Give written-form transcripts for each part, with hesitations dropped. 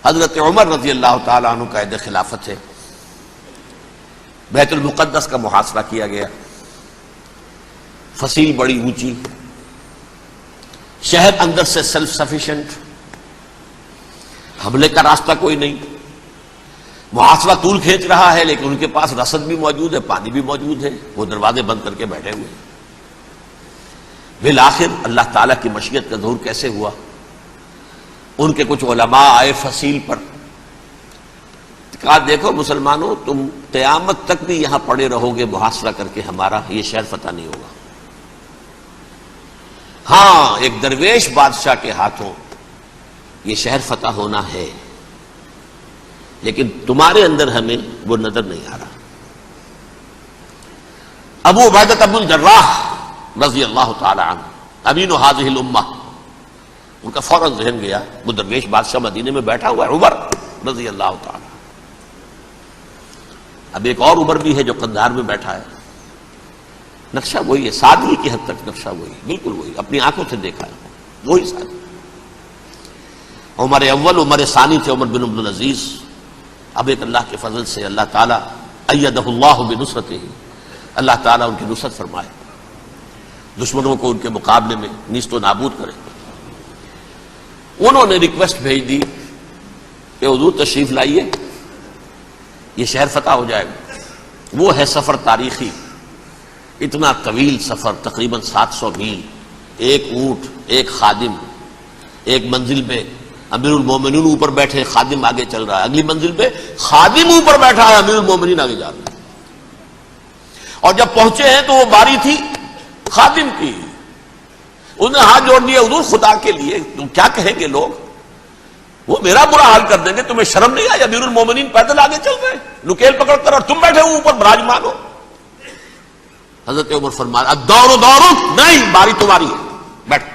حضرت عمر رضی اللہ تعالیٰ عنہ قائد خلافت ہے، بیت المقدس کا محاصرہ کیا گیا، فصیل بڑی اونچی، شہر اندر سے سیلف سفیشینٹ، حملے کا راستہ کوئی نہیں، محاصرہ طول کھینچ رہا ہے، لیکن ان کے پاس رسد بھی موجود ہے، پانی بھی موجود ہے، وہ دروازے بند کر کے بیٹھے ہوئے۔ بالآخر اللہ تعالیٰ کی مشیت کا ظہور کیسے ہوا؟ ان کے کچھ علماء آئے فصیل پر، کہا دیکھو مسلمانوں، تم قیامت تک بھی یہاں پڑے رہو گے محاصرہ کر کے، ہمارا یہ شہر فتح نہیں ہوگا۔ ہاں، ایک درویش بادشاہ کے ہاتھوں یہ شہر فتح ہونا ہے، لیکن تمہارے اندر ہمیں وہ نظر نہیں آ رہا۔ ابو عبیدہ بن الجراح رضی اللہ تعالی عنہ، امین هذه الامہ، ان کا فوراً ذہن گیا وہ درویش بادشاہ مدینے میں بیٹھا ہوا ہے، عمر رضی اللہ تعالی۔ اب ایک اور عمر بھی ہے جو قندھار میں بیٹھا ہے، نقشہ وہی ہے، سادگی کی حد تک نقشہ وہی، بالکل وہی، اپنی آنکھوں سے دیکھا ہے وہی سادگی۔ عمر اول عمر ثانی تھے عمر بن عبدالعزیز۔ اب ایک اللہ کے فضل سے اللہ تعالیٰ ایدہ اللہ بنصرتہ، اللہ تعالیٰ ان کی نصرت فرمائے، دشمنوں کو ان کے مقابلے میں نیست و نابود کرے۔ انہوں نے ریکویسٹ بھیج دی کہ حضور تشریف لائیے، یہ شہر فتح ہو جائے گا۔ وہ ہے سفر تاریخی، اتنا طویل سفر، تقریباً 700 میل، ایک اونٹ، ایک خادم، ایک منزل پہ امیر المومنین اوپر بیٹھے، خادم آگے چل رہا ہے، اگلی منزل پہ خادم اوپر بیٹھا ہے، امیر المومنین آگے جا رہے ہیں۔ اور جب پہنچے ہیں تو وہ باری تھی خادم کی، انہوں نے ہاتھ جوڑ دیا، حضور خدا کے لیے تم کیا کہیں گے لوگ، وہ میرا برا حال کر دیں گے، تمہیں شرم نہیں آئی؟ امیر المومنین پیدل آگے چل رہے ہیں نکیل پکڑ کر، اور تم بیٹھے ہو اوپر براجمان ہو۔ حضرت عمر فرمایا الدور دور، نہیں، باری تمہاری ہے، بیٹھ۔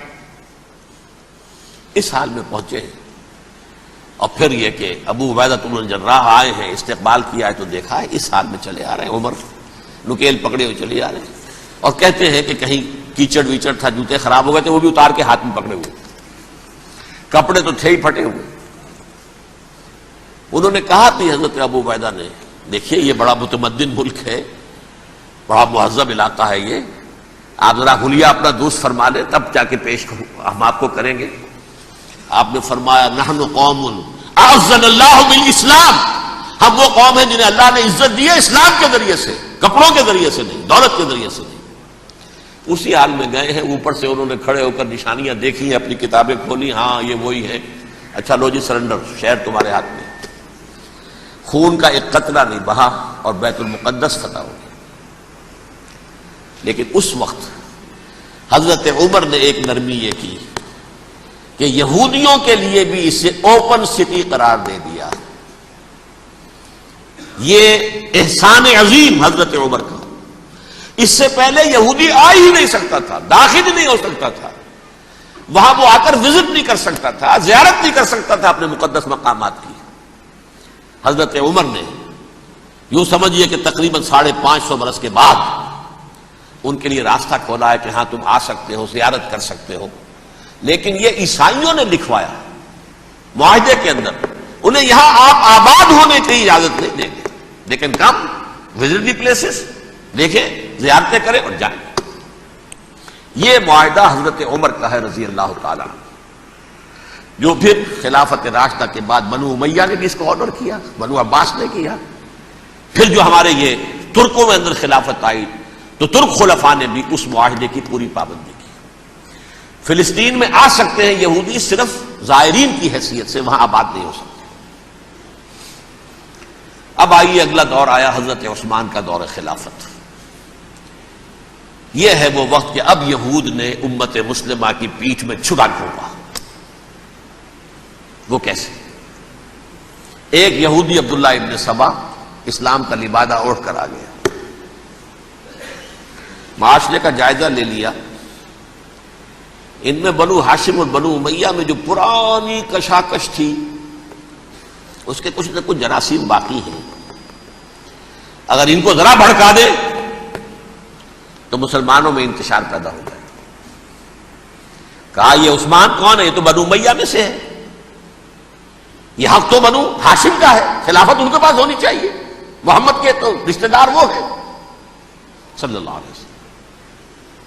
اس حال میں پہنچے ہیں، اور پھر یہ کہ ابو عبیدہ بن الجراح آئے ہیں، استقبال کیا ہے تو دیکھا ہے اس حال میں چلے آ رہے ہیں، عمر نکیل پکڑے ہوئے چلے آ رہے ہیں، اور کہتے ہیں کہ کہیں کیچڑ ویچڑ تھا، جوتے خراب ہو گئے تھے، وہ بھی اتار کے ہاتھ میں پکڑے ہوئے، کپڑے تو تھے ہی پھٹے ہوئے۔ انہوں نے کہا کہ حضرت ابو عبیدہ نے، دیکھیے یہ بڑا متمدن ملک ہے، بڑا مہذب علاقہ ہے یہ، آپ ذرا حلیہ اپنا دوست فرما لیں تب جا کے پیش ہم آپ کو کریں گے۔ آپ نے فرمایا نحن قوم اعزنا اللہ بالاسلام، ہم وہ قوم ہیں جنہیں اللہ نے عزت دی ہے اسلام کے ذریعے سے، کپڑوں کے ذریعے سے نہیں، دولت کے ذریعے سے نہیں۔ اسی حال میں گئے ہیں، اوپر سے انہوں نے کھڑے ہو کر نشانیاں دیکھی ہیں، اپنی کتابیں کھولی، ہاں یہ وہی ہے، اچھا لو جی سرنڈر، شہر تمہارے ہاتھ میں۔ خون کا ایک قطرہ نہیں بہا اور بیت المقدس فتح ہو گیا۔ لیکن اس وقت حضرت عمر نے ایک نرمی یہ کی کہ یہودیوں کے لیے بھی اسے اوپن سٹی قرار دے دیا۔ یہ احسان عظیم حضرت عمر کا، اس سے پہلے یہودی آ ہی نہیں سکتا تھا، داخل ہی نہیں ہو سکتا تھا، وہاں وہ آ کر وزٹ نہیں کر سکتا تھا، زیارت نہیں کر سکتا تھا اپنے مقدس مقامات کی۔ حضرت عمر نے یوں سمجھیے کہ تقریباً 550 برس کے بعد ان کے لیے راستہ کھولا ہے کہ ہاں تم آ سکتے ہو، زیارت کر سکتے ہو۔ لیکن یہ عیسائیوں نے لکھوایا معاہدے کے اندر، انہیں یہاں آپ آباد ہونے کی اجازت نہیں دیں گے، لیکن کم وزٹ دی پلیسز، دیکھیں، زیارتیں کریں اور جائیں۔ یہ معاہدہ حضرت عمر کا ہے رضی اللہ تعالیٰ، جو پھر خلافت راشدہ کے بعد بنو امیہ نے بھی اس کو آنر کیا، بنو عباس نے کیا، پھر جو ہمارے یہ ترکوں میں اندر خلافت آئی تو ترک خلفاء نے بھی اس معاہدے کی پوری پابندی کی۔ فلسطین میں آ سکتے ہیں یہودی، صرف زائرین کی حیثیت سے، وہاں آباد نہیں ہو سکتے۔ اب آئیے اگلا دور آیا حضرت عثمان کا دور خلافت۔ یہ ہے وہ وقت کہ اب یہود نے امت مسلمہ کی پیٹھ میں چھرا گھونپا۔ وہ کیسے؟ ایک یہودی عبداللہ ابن سبا اسلام کا لبادہ اوڑھ کر آ گیا، معاشرے کا جائزہ لے لیا، ان میں بنو ہاشم اور بنو امیہ میں جو پرانی کشاکش تھی اس کے کچھ نہ کچھ جراثیم باقی ہیں، اگر ان کو ذرا بھڑکا دے تو مسلمانوں میں انتشار پیدا ہو جائے۔ کہا یہ عثمان کون ہے؟ یہ تو بنو امیہ میں سے ہے، یہ حق تو بنو ہاشم کا ہے، خلافت ان کے پاس ہونی چاہیے، محمد کے تو رشتہ دار وہ ہے صلی اللہ علیہ وسلم۔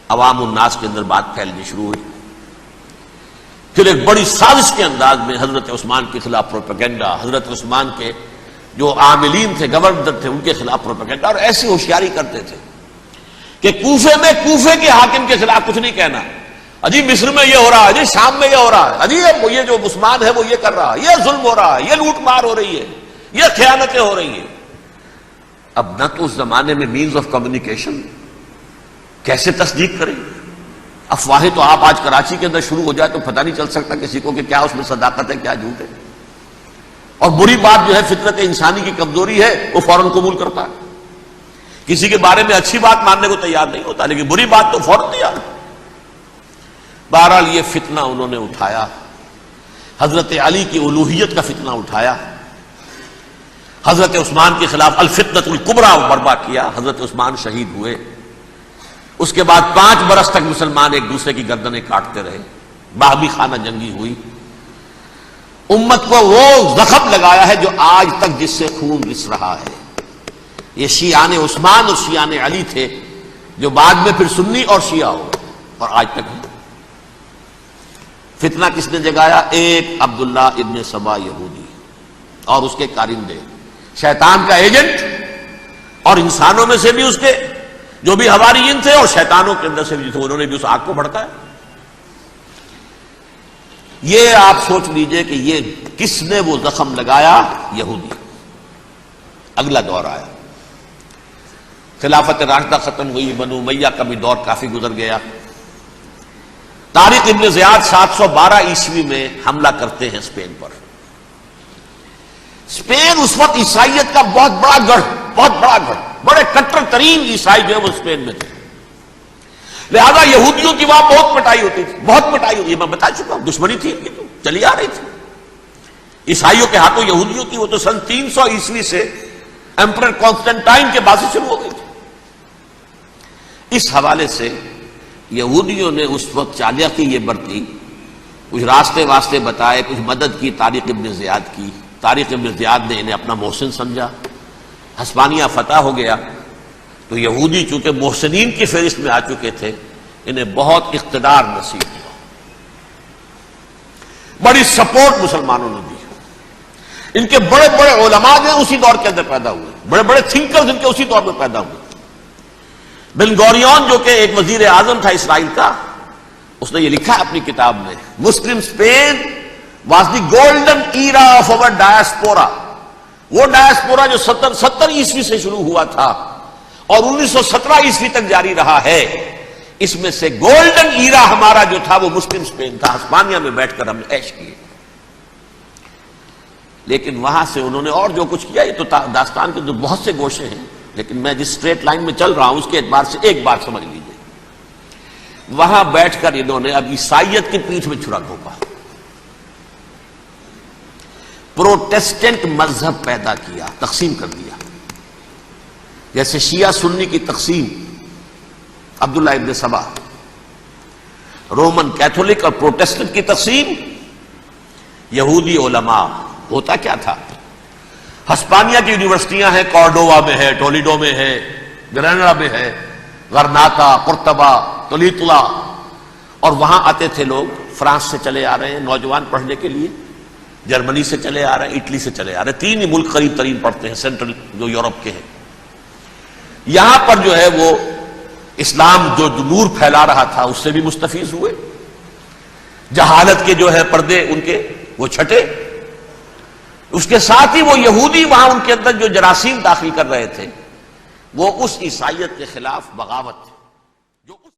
عوام الناس کے اندر بات پھیلنی شروع ہوئی۔ پھر ایک بڑی سازش کے انداز میں حضرت عثمان کے خلاف پروپیگنڈا، حضرت عثمان کے جو عاملین تھے، گورنر تھے، ان کے خلاف پروپیگنڈا، اور ایسی ہوشیاری کرتے تھے کہ کوفے میں کوفے کے حاکم کے خلاف کچھ نہیں کہنا، اجی مصر میں یہ ہو رہا ہے، اجی شام میں یہ ہو رہا ہے، اجی یہ جو عثمان ہے وہ یہ کر رہا ہے، یہ ظلم ہو رہا ہے، یہ لوٹ مار ہو رہی ہے، یہ خیانتیں ہو رہی ہیں۔ اب نہ تو اس زمانے میں مینز آف کمیونیکیشن، کیسے تصدیق کریں؟ افواہیں تو آپ آج کراچی کے اندر شروع ہو جائے تو پتہ نہیں چل سکتا کسی کو کہ کیا اس میں صداقت ہے کیا جھوٹ ہے، اور بری بات جو ہے فطرت انسانی کی کمزوری ہے وہ فوراً قبول کرتا ہے، کسی کے بارے میں اچھی بات ماننے کو تیار نہیں ہوتا لیکن بری بات تو فوراً تیار ہے۔ بہرحال یہ فتنہ انہوں نے اٹھایا، حضرت علی کی الوہیت کا فتنہ اٹھایا، حضرت عثمان کے خلاف الفتنۃ الکبریٰ برپا کیا، حضرت عثمان شہید ہوئے۔ اس کے بعد 5 برس تک مسلمان ایک دوسرے کی گردنیں کاٹتے رہے، باہمی خانہ جنگی ہوئی، امت کو وہ زخم لگایا ہے جو آج تک جس سے خون رس رہا ہے۔ یہ شیعان عثمان اور شیعان علی تھے جو بعد میں پھر سنی اور شیعہ ہو اور آج تک ہے۔ فتنہ کس نے جگایا؟ ایک عبداللہ ابن سبا یہودی اور اس کے کارندے، شیطان کا ایجنٹ، اور انسانوں میں سے بھی اس کے جو بھی حواریین تھے اور شیطانوں کے اندر سے بھی تھے، انہوں نے بھی اس آگ کو بھڑکایا۔ یہ آپ سوچ لیجئے کہ یہ کس نے وہ زخم لگایا؟ یہودی۔ اگلا دور آیا، خلافت راشدہ ختم ہوئی، بنو امیہ کا بھی دور کافی گزر گیا۔ طارق ابن زیاد 712 عیسوی میں حملہ کرتے ہیں اسپین پر۔ اسپین اس وقت عیسائیت کا بہت بڑا گڑھ، بڑے کٹر ترین عیسائی جو ہے وہ اسپین میں تھے، لہذا یہودیوں کی وہاں بہت پٹائی ہوتی تھی، بہت پٹائی ہوتی ہے، میں بتا چکا ہوں، دشمنی تھی ان کی تو چلی آ رہی تھی عیسائیوں کے ہاتھوں یہودیوں کی، وہ تو سن 300 عیسوی سے ایمپرر کانسٹنٹائن کے بعد سے شروع ہو گئی تھی۔ اس حوالے سے یہودیوں نے اس وقت چالاکی یہ برتی، کچھ راستے واسطے بتائے، کچھ مدد کی طارق ابن زیاد کی۔ طارق ابن زیاد نے انہیں اپنا محسن سمجھا، ہسپانیہ فتح ہو گیا تو یہودی چونکہ محسنین کی فہرست میں آ چکے تھے، انہیں بہت اقتدار نصیب ہوا، بڑی سپورٹ مسلمانوں نے دی۔ ان کے بڑے بڑے علماء جو اسی دور کے اندر پیدا ہوئے، بڑے بڑے تھنکرز ان کے اسی دور میں پیدا ہوئے۔ بن گوریون جو کہ ایک وزیر اعظم تھا اسرائیل کا، اس نے یہ لکھا اپنی کتاب میں، Muslim Spain was the golden era of our diaspora. وہ ڈائسپورا جو 70 عیسوی سے شروع ہوا تھا اور 1917 عیسوی تک جاری رہا ہے، اس میں سے گولڈن ایرا ہمارا جو تھا وہ مسلم اسپین تھا، ہسپانیہ میں بیٹھ کر ہم نے عیش کیے۔ لیکن وہاں سے انہوں نے اور جو کچھ کیا، یہ تو داستان کے جو بہت سے گوشے ہیں، لیکن میں جس اسٹریٹ لائن میں چل رہا ہوں اس کے اعتبار سے ایک بات سمجھ لیجیے، وہاں بیٹھ کر انہوں نے اب عیسائیت کی پیٹھ میں چھرا گھونپا، پروٹیسٹنٹ مذہب پیدا کیا، تقسیم کر دیا، جیسے شیعہ سنی کی تقسیم، عبداللہ ابن سبا، رومن کیتھولک اور پروٹیسٹنٹ کی تقسیم، یہودی علماء۔ ہوتا کیا تھا، ہسپانیہ کی یونیورسٹیاں ہیں، کارڈووا میں ہے، ٹولیڈو میں ہے، گریناڈا میں ہے، غرناطہ، قرطبہ، تولیتلا، اور وہاں آتے تھے لوگ، فرانس سے چلے آ رہے ہیں نوجوان پڑھنے کے لیے، جرمنی سے چلے آ رہے ہیں، اٹلی سے چلے آ رہے ہیں، 3 ہی ملک قریب ترین پڑھتے ہیں سینٹرل جو یورپ کے ہیں۔ یہاں پر جو ہے وہ اسلام جو نور پھیلا رہا تھا اس سے بھی مستفیض ہوئے، جہالت کے جو ہے پردے ان کے وہ چھٹے، اس کے ساتھ ہی وہ یہودی وہاں ان کے اندر جو جراثیم داخل کر رہے تھے وہ اس عیسائیت کے خلاف بغاوت تھے۔